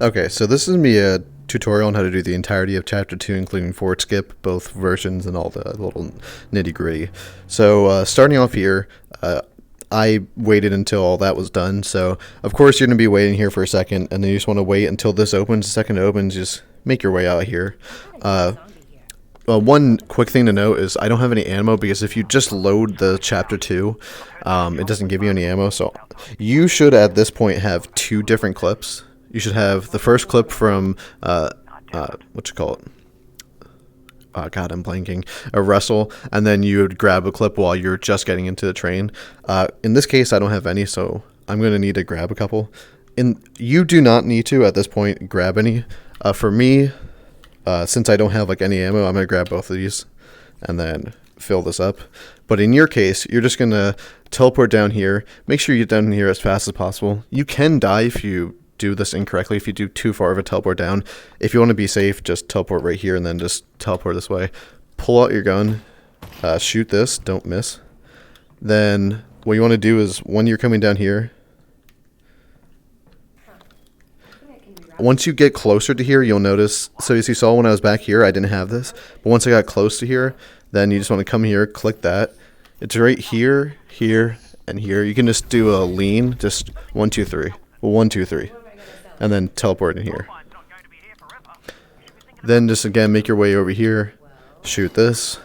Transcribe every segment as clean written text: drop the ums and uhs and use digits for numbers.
Okay, so this is me a tutorial on how to do the entirety of Chapter 2, including forward skip, both versions, and all the little nitty gritty. So starting off here, I waited until all that was done. So of course you're going to be waiting here for a second, and then you just want to wait until this opens. The second it opens, just make your way out here. One quick thing to note is I don't have any ammo because if you just load the Chapter 2, it doesn't give you any ammo. So you should at this point have two different clips. You should have the first clip from, what you call it? God, I'm blanking. A wrestle, and then you would grab a clip while you're just getting into the train. In this case, I don't have any, so I'm going to need to grab a couple. And you do not need to, at this point, grab any. For me, since I don't have like any ammo, I'm going to grab both of these and then fill this up. But in your case, you're just going to teleport down here. Make sure you get down here as fast as possible. You can die if you do this incorrectly, if you do too far of a teleport down. If you want to be safe, just teleport right here and then just teleport this way. Pull out your gun, shoot this, don't miss. Then what you want to do is when you're coming down here, once you get closer to here, you'll notice, so as you saw when I was back here, I didn't have this, but once I got close to here, then you just want to come here, click that. It's right here, here, and here. You can just do a lean, just 1, 2, 3. 1, 2, 3. And then teleport in here. Then just again make your way over here, shoot this.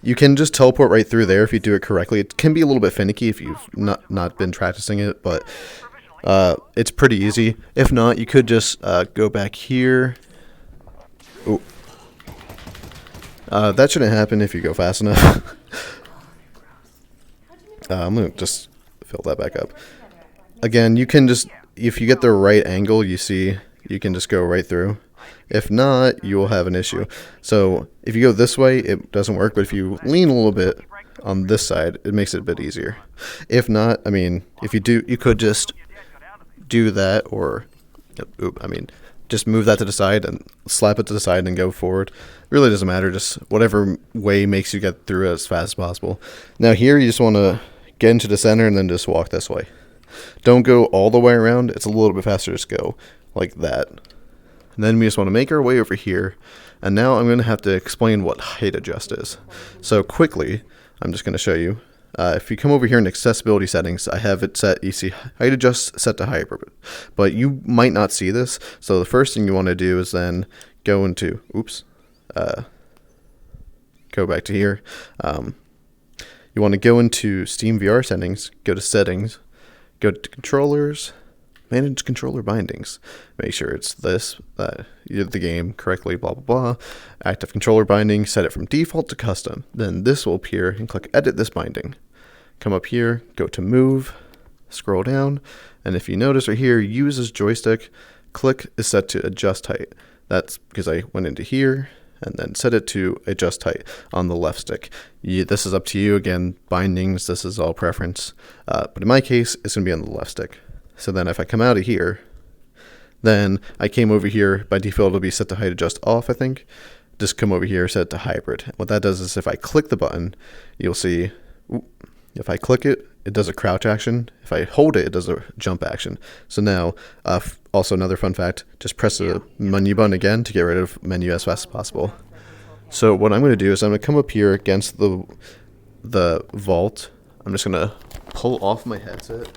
You can just teleport right through there if you do it correctly. It can be a little bit finicky if you've not been practicing it, but it's pretty easy. If not, you could just go back here. Oh, that shouldn't happen if you go fast enough. I'm gonna just fill that back up. Again, you can just, if you get the right angle, you see, you can just go right through. If not, you will have an issue. So if you go this way, it doesn't work, but if you lean a little bit on this side, it makes it a bit easier. If not, I mean, if you do, you could just do that, or, just move that to the side and slap it to the side and go forward. It really doesn't matter, just whatever way makes you get through it as fast as possible. Now here, you just want to get into the center and then just walk this way. Don't go all the way around. It's a little bit faster to just go like that. And then we just want to make our way over here. And now I'm going to have to explain what height adjust is. So quickly, I'm just going to show you. If you come over here in accessibility settings, I have it set, you see height adjust set to hyper. But you might not see this. So the first thing you want to do is then go into, go back to here. You want to go into Steam VR settings, go to settings, go to controllers, manage controller bindings. Make sure it's this, you did the game correctly, blah, blah, blah. Active controller binding, set it from default to custom. Then this will appear and click edit this binding. Come up here, go to move, scroll down, and if you notice right here, use as joystick, click is set to adjust height. That's because I went into here and then set it to adjust height on the left stick. This is up to you. Again, bindings, this is all preference. But in my case, it's going to be on the left stick. So then if I come out of here, then I came over here. By default, it'll be set to height adjust off, I think. Just come over here, set it to hybrid. What that does is if I click the button, you'll see, if I click it, it does a crouch action. If I hold it, it does a jump action. So now, also another fun fact, just press the menu button again to get rid of menu as fast as possible. So what I'm going to do is I'm going to come up here against the vault. I'm just going to pull off my headset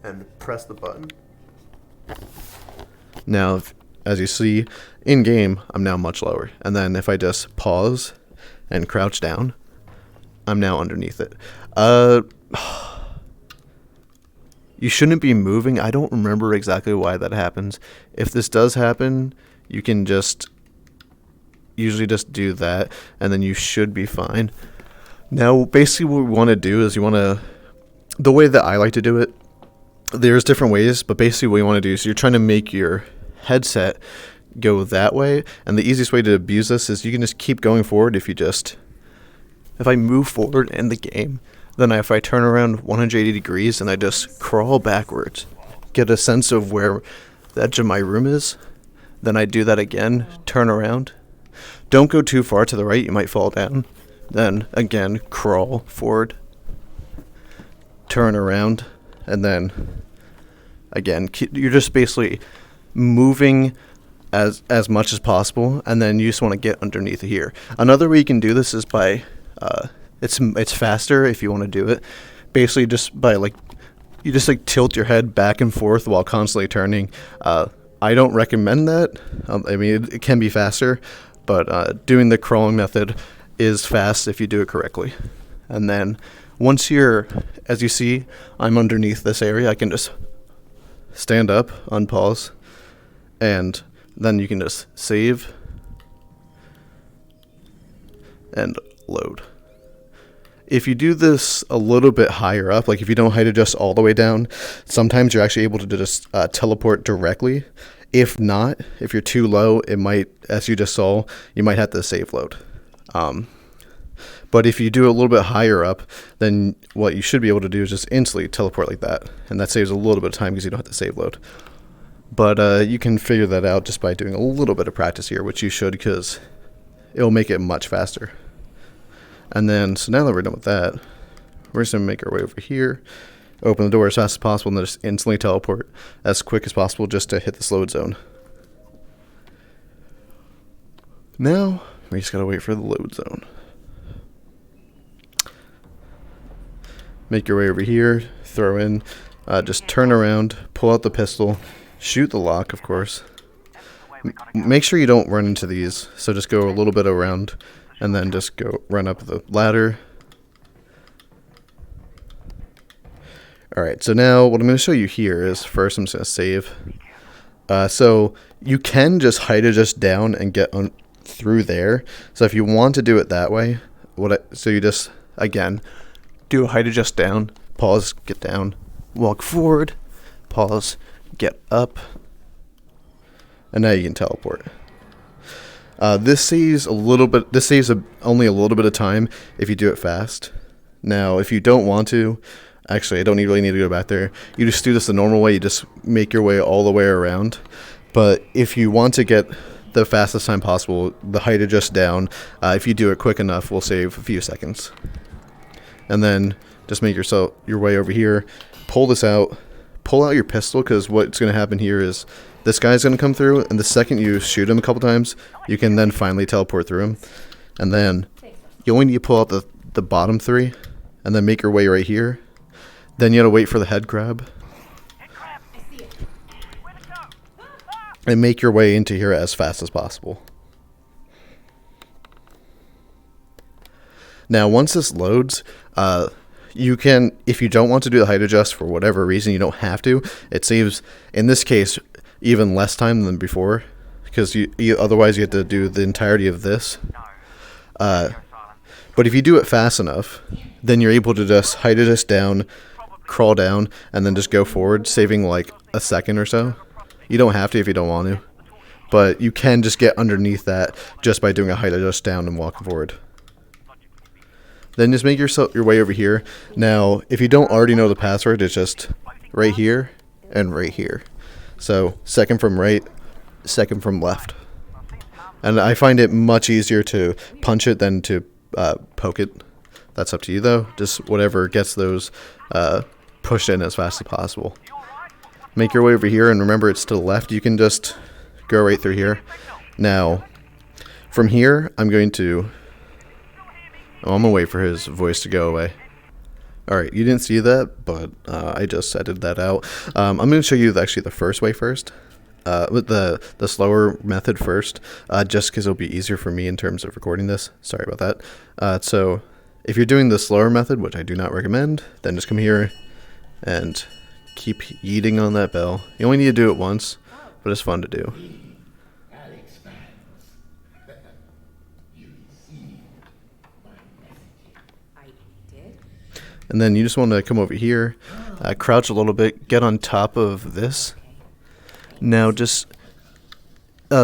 and press the button. Now, as you see, in game, I'm now much lower. And then if I just pause and crouch down, I'm now underneath it. You shouldn't be moving. I don't remember exactly why that happens. If this does happen, you can just usually just do that, and then you should be fine. Now, basically what we want to do is the way that I like to do it, there's different ways, but basically what you want to do is you're trying to make your headset go that way, and the easiest way to abuse this is you can just keep going forward. If I move forward in the game, then if I turn around 180 degrees and I just crawl backwards, get a sense of where the edge of my room is, then I do that again, turn around. Don't go too far to the right, you might fall down. Then again, crawl forward, turn around, and then again, you're just basically moving as much as possible, and then you just want to get underneath here. Another way you can do this is by it's faster if you want to do it basically just by you just tilt your head back and forth while constantly turning. I don't recommend that. I mean, it can be faster, but doing the crawling method is fast if you do it correctly. And then once as you see, I'm underneath this area, I can just stand up, unpause, and then you can just save and load. If you do this a little bit higher up, like if you don't height adjust all the way down, sometimes you're actually able to just teleport directly. If not, if you're too low, it might, as you just saw, you might have to save load. But if you do it a little bit higher up, then what you should be able to do is just instantly teleport like that. And that saves a little bit of time because you don't have to save load. But you can figure that out just by doing a little bit of practice here, which you should, because it'll make it much faster. And then, so now that we're done with that, we're just going to make our way over here, open the door as fast as possible, and then just instantly teleport as quick as possible just to hit this load zone. Now, we just got to wait for the load zone. Make your way over here, throw in, just turn around, pull out the pistol, shoot the lock, of course. Make sure you don't run into these, so just go a little bit around, and then just go run up the ladder. Alright, so now what I'm going to show you here is, first I'm just going to save. So you can just height adjust down and get through there. So if you want to do it that way, so you just, again, do a height adjust down, pause, get down, walk forward, pause, get up, and now you can teleport. This saves a little bit. This saves only a little bit of time if you do it fast. Now, if you don't want to, actually, I don't really need to go back there. You just do this the normal way. You just make your way all the way around. But if you want to get the fastest time possible, the height adjust down, if you do it quick enough, will save a few seconds. And then just make your way over here. Pull this out. Pull out your pistol, because what's going to happen here is this guy's going to come through, and the second you shoot him a couple times, you can then finally teleport through him. And then you only need to pull out the bottom three, and then make your way right here. Then you got to wait for the head grab. And make your way into here as fast as possible. Now, once this loads, you can, if you don't want to do the height adjust for whatever reason, you don't have to. It saves, in this case, even less time than before, because otherwise you have to do the entirety of this. But if you do it fast enough, then you're able to just height adjust down, crawl down, and then just go forward, saving like a second or so. You don't have to if you don't want to, but you can just get underneath that just by doing a height adjust down and walking forward. Then just make your way over here. Now, if you don't already know the password, it's just right here and right here. So, second from right, second from left. And I find it much easier to punch it than to poke it. That's up to you, though. Just whatever gets those pushed in as fast as possible. Make your way over here, and remember it's to the left. You can just go right through here. Now, from here, I'm going to wait for his voice to go away. Alright, you didn't see that, but I just edited that out. I'm going to show you actually the first way first. With the slower method first, just because it'll be easier for me in terms of recording this. Sorry about that. So, if you're doing the slower method, which I do not recommend, then just come here and keep yeeting on that bell. You only need to do it once, but it's fun to do. Alyx fans, you received my message. I did. And then you just want to come over here, crouch a little bit, get on top of this. Now just,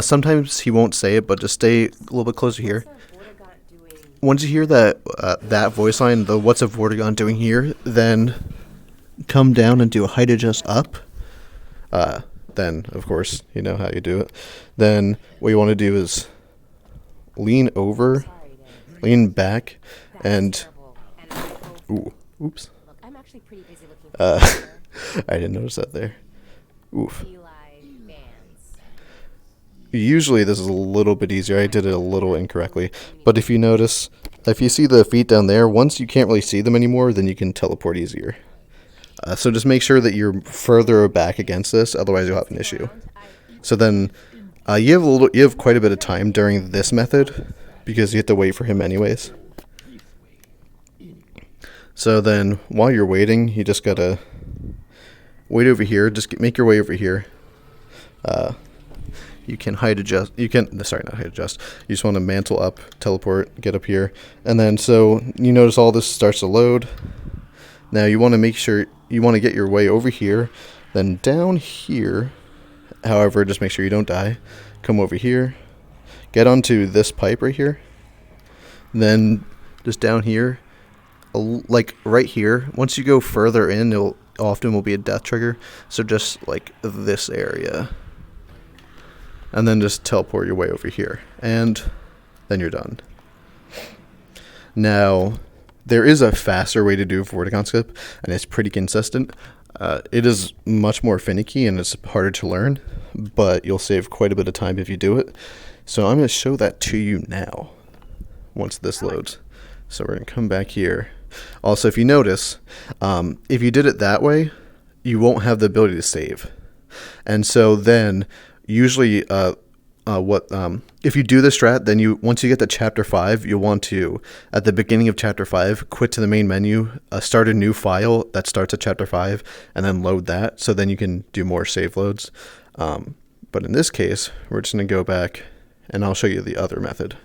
sometimes he won't say it, but just stay a little bit closer here. Once you hear that that voice line, the what's a Vortigaunt doing here, then come down and do a height adjust up. Then, of course, you know how you do it. Then what you want to do is lean over, lean back, and... Oops. I didn't notice that there. Oof. Usually this is a little bit easier. I did it a little incorrectly. But if you notice, if you see the feet down there, once you can't really see them anymore, then you can teleport easier. So just make sure that you're further back against this, otherwise you'll have an issue. So then you have quite a bit of time during this method because you have to wait for him anyways. So then while you're waiting, you just gotta wait over here. Just make your way over here. You can height adjust. You can, sorry, not height adjust. You just want to mantle up, teleport, get up here. And then so you notice all this starts to load. Now you want to make sure, you want to get your way over here. Then down here, however, just make sure you don't die. Come over here. Get onto this pipe right here. Then just down here, like right here. Once you go further in, it often will be a death trigger. So just like this area. And then just teleport your way over here. And then you're done. Now, there is a faster way to do a Vorticon skip, and it's pretty consistent. It is much more finicky, and it's harder to learn, but you'll save quite a bit of time if you do it. So I'm going to show that to you now, once this loads. So we're going to come back here. Also, if you notice, if you did it that way, you won't have the ability to save. And so then usually if you do this strat, then once you get to chapter 5, you'll want to, at the beginning of chapter 5, quit to the main menu, start a new file that starts at chapter 5, and then load that, so then you can do more save loads. But in this case, we're just going to go back, and I'll show you the other method.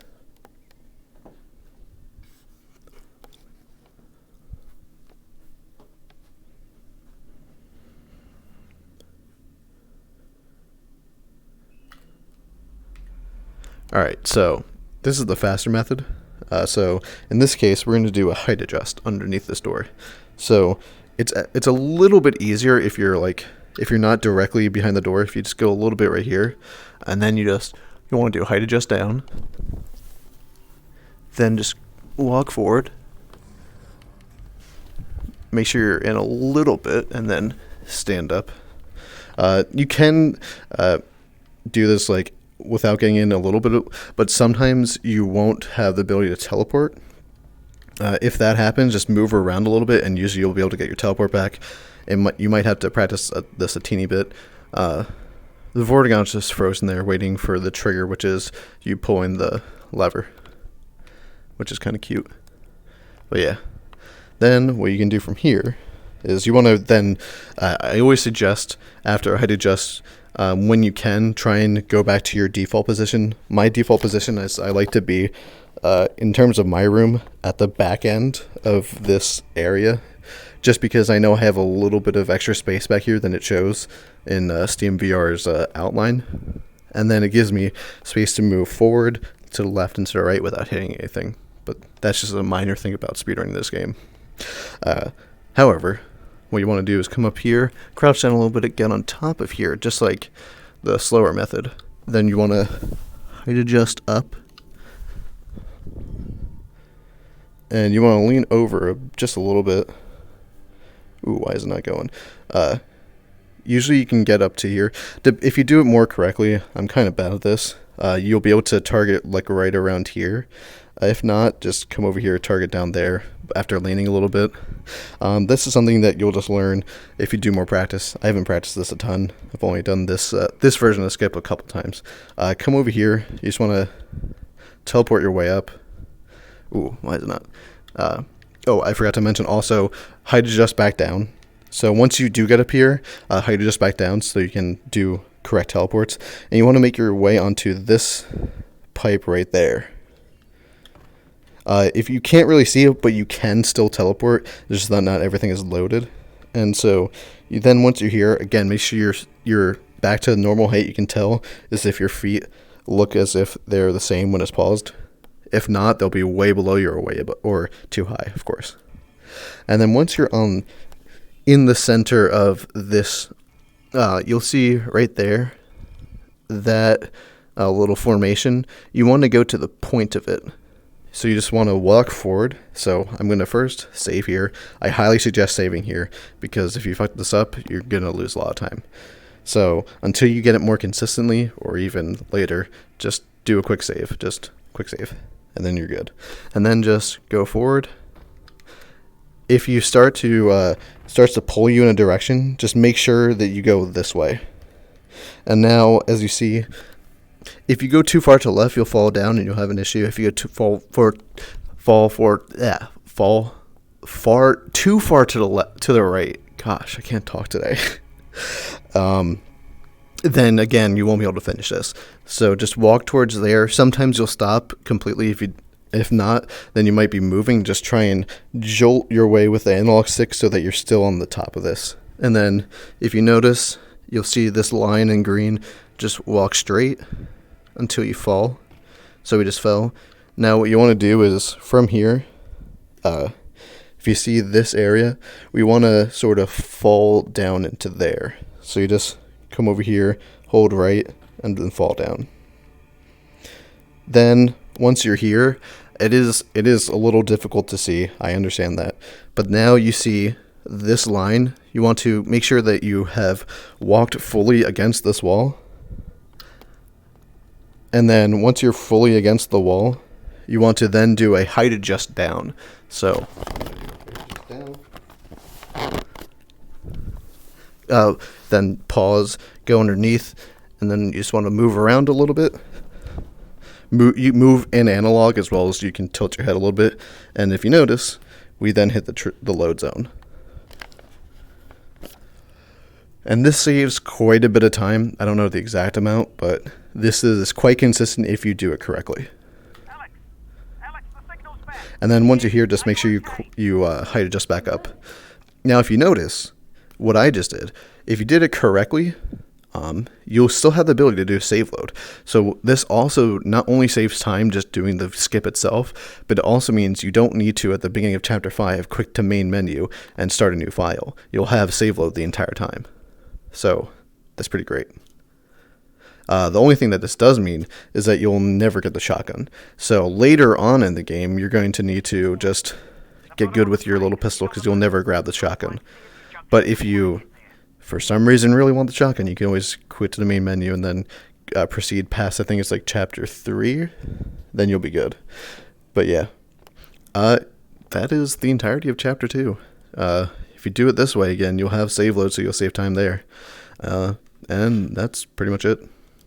Alright, so this is the faster method. So in this case, we're going to do a height adjust underneath this door. So it's a little bit easier if you're not directly behind the door. If you just go a little bit right here, and then you want to do height adjust down. Then just walk forward. Make sure you're in a little bit, and then stand up. You can do this without getting in a little bit, but sometimes you won't have the ability to teleport. If that happens, just move around a little bit, and usually you'll be able to get your teleport back. You might have to practice this a teeny bit. The Vortigon's just frozen there, waiting for the trigger, which is you pulling the lever, which is kind of cute. But yeah, then what you can do from here is you want to then, I always suggest after a height adjust, when you can, try and go back to your default position. My default position is I like to be, in terms of my room, at the back end of this area, just because I know I have a little bit of extra space back here than it shows in Steam VR's outline. And then it gives me space to move forward, to the left, and to the right without hitting anything. But that's just a minor thing about speedrunning this game. However, what you want to do is come up here, crouch down a little bit, get on top of here, just like the slower method. Then you want to height adjust up. And you want to lean over just a little bit. Ooh, why is it not going? Usually you can get up to here. If you do it more correctly, I'm kind of bad at this, you'll be able to target right around here. If not, just come over here, target down there after leaning a little bit. This is something that you'll just learn if you do more practice. I haven't practiced this a ton. I've only done this version of the skip a couple times. Come over here. You just want to teleport your way up. Ooh, why is it not? Oh, I forgot to mention also, height adjust back down. So once you do get up here, height adjust back down so you can do correct teleports. And you want to make your way onto this pipe right there. If you can't really see it, but you can still teleport, it's just that not everything is loaded. And so you then, once you're here, again, make sure you're back to normal height. You can tell as if your feet look as if they're the same when it's paused. If not, they'll be way below you or too high, of course. And then once you're in the center of this, you'll see right there that little formation. You want to go to the point of it. So you just want to walk forward. So I'm going to first save here. I highly suggest saving here because if you fuck this up, you're going to lose a lot of time. So until you get it more consistently, or even later, just do a quick save. Just quick save, and then you're good. And then just go forward. If you starts to pull you in a direction, just make sure that you go this way. And now, as you see, if you go too far to the left, you'll fall down and you'll have an issue. If you go too far too far to the right, gosh, I can't talk today. Then again, you won't be able to finish this. So just walk towards there. Sometimes you'll stop completely. If not, then you might be moving. Just try and jolt your way with the analog stick so that you're still on the top of this. And then if you notice, you'll see this line in green. Just walk straight until you fall. So we just fell. Now what you want to do is from here, if you see this area, we want to sort of fall down into there. So you just come over here, hold right, and then fall down. Then once you're here, it is a little difficult to see. I understand that. But now you see this line. You want to make sure that you have walked fully against this wall. And then once you're fully against the wall, you want to then do a height adjust down. So then pause, go underneath, and then you just want to move around a little bit. You move in analog as well as you can tilt your head a little bit. And if you notice, we then hit the load zone. And this saves quite a bit of time. I don't know the exact amount, but this is quite consistent if you do it correctly. Alyx, the signal's back. And then once you're here, just make sure you height adjust back up. Now, if you notice what I just did, if you did it correctly, you'll still have the ability to do a save load. So this also not only saves time just doing the skip itself, but it also means you don't need to, at the beginning of Chapter 5, click to main menu and start a new file. You'll have save load the entire time. So that's pretty great. The only thing that this does mean is that you'll never get the shotgun. So later on in the game, you're going to need to just get good with your little pistol because you'll never grab the shotgun. But if you, for some reason, really want the shotgun, you can always quit to the main menu and then proceed past, I think it's like Chapter 3. Then you'll be good. But yeah, that is the entirety of Chapter 2. If you do it this way, again, you'll have save load, so you'll save time there. And that's pretty much it.